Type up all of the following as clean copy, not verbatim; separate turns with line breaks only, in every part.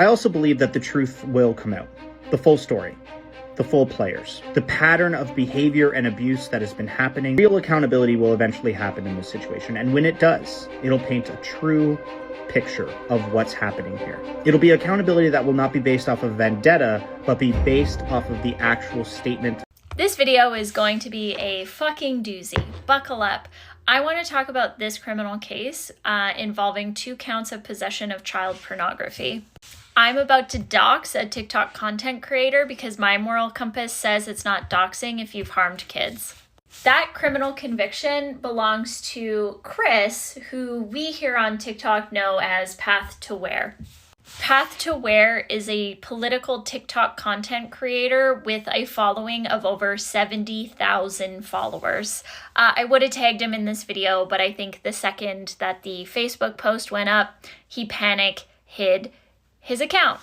I also believe that the truth will come out. The full story. The full players. The pattern of behavior and abuse that has been happening. Real accountability will eventually happen in this situation. And when it does, it'll paint a true picture of what's happening here. It'll be accountability that will not be based off of vendetta, but be based off of the actual statement.
This video is going to be a fucking doozy. Buckle up. I want to talk about this criminal case involving 2 counts of possession of child pornography. I'm about to dox a TikTok content creator because my moral compass says it's not doxing if you've harmed kids. That criminal conviction belongs to Chris, who we here on TikTok know as Pathtowhere. Pathtowhere is a political TikTok content creator with a following of over 70,000 followers. I would have tagged him in this video, but I think the second that the Facebook post went up, he panic hid his account.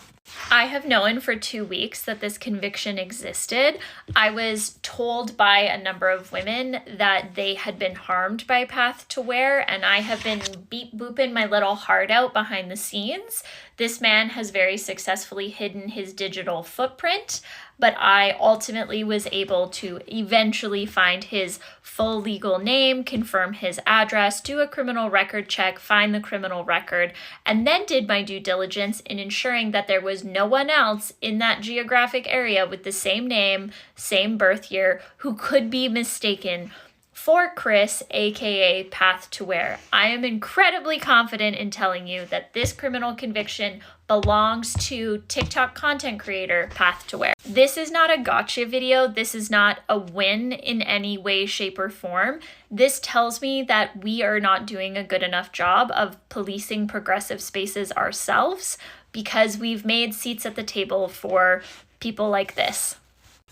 I have known for 2 weeks that this conviction existed. I was told by a number of women that they had been harmed by Pathtowhere, and I have been beep booping my little heart out behind the scenes. This man has very successfully hidden his digital footprint, but I ultimately was able to eventually find his full legal name, confirm his address, do a criminal record check, find the criminal record, and then did my due diligence in ensuring that there was no one else in that geographic area with the same name, same birth year, who could be mistaken for Chris, aka Pathtowhere. I am incredibly confident in telling you that this criminal conviction belongs to TikTok content creator Pathtowhere. This is not a gotcha video. This is not a win in any way, shape, or form. This tells me that we are not doing a good enough job of policing progressive spaces ourselves because we've made seats at the table for people like this.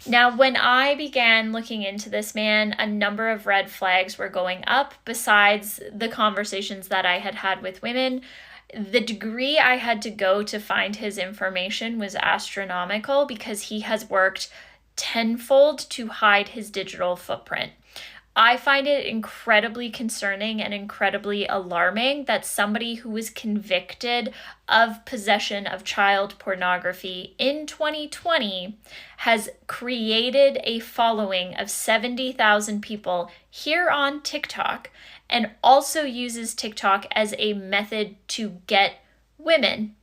Now, when I began looking into this man, a number of red flags were going up besides the conversations that I had had with women. The degree I had to go to find his information was astronomical because he has worked tenfold to hide his digital footprint. I find it incredibly concerning and incredibly alarming that somebody who was convicted of possession of child pornography in 2020 has created a following of 70,000 people here on TikTok and also uses TikTok as a method to get women.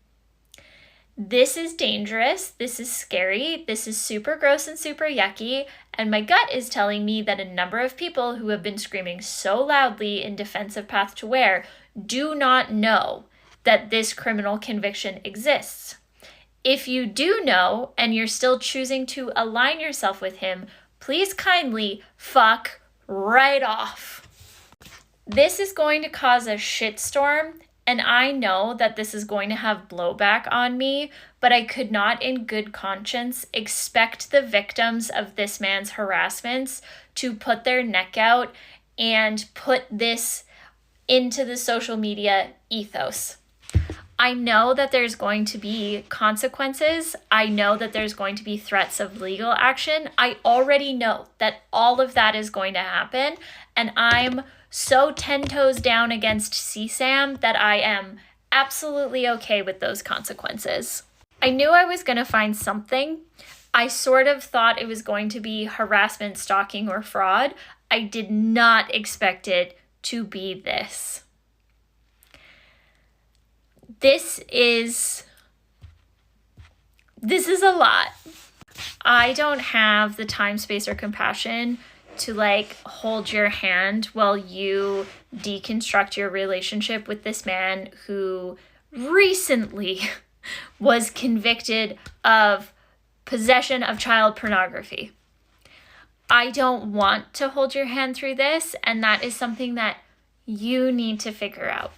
This is dangerous, this is scary, this is super gross and super yucky, and my gut is telling me that a number of people who have been screaming so loudly in defense of Pathtowhere do not know that this criminal conviction exists. If you do know and you're still choosing to align yourself with him, please kindly fuck right off. This is going to cause a shitstorm. And I know that this is going to have blowback on me, but I could not in good conscience expect the victims of this man's harassments to put their neck out and put this into the social media ethos. I know that there's going to be consequences. I know that there's going to be threats of legal action. I already know that all of that is going to happen, and I'm so 10 toes down against CSAM that I am absolutely okay with those consequences. I knew I was going to find something. I sort of thought it was going to be harassment, stalking, or fraud. I did not expect it to be this. This is a lot. I don't have the time, space, or compassion to hold your hand while you deconstruct your relationship with this man who recently was convicted of possession of child pornography. I don't want to hold your hand through this, and that is something that you need to figure out.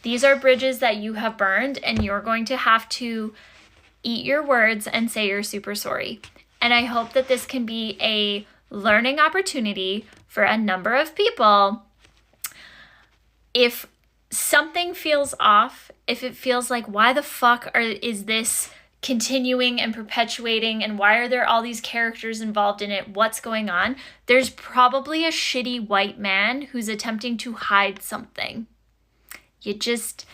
These are bridges that you have burned, and you're going to have to eat your words and say you're super sorry. And I hope that this can be a learning opportunity for a number of people. If something feels off, if it feels like, why the fuck is this continuing and perpetuating, and why are there all these characters involved in it? What's going on? There's probably a shitty white man who's attempting to hide something. You just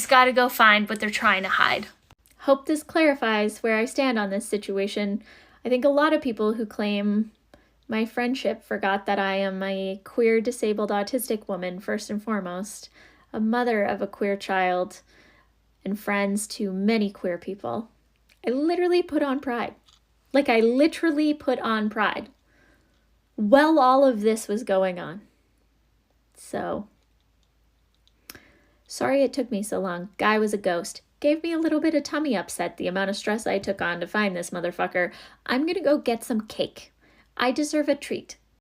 got to go find what they're trying to hide. Hope this clarifies where I stand on this situation. I think a lot of people who claim my friendship forgot that I am a queer, disabled, autistic woman, first and foremost, a mother of a queer child, and friends to many queer people. I literally put on pride. Like, I literally put on pride while all of this was going on. So, sorry it took me so long. Guy was a ghost. Gave me a little bit of tummy upset, the amount of stress I took on to find this motherfucker. I'm gonna go get some cake. I deserve a treat.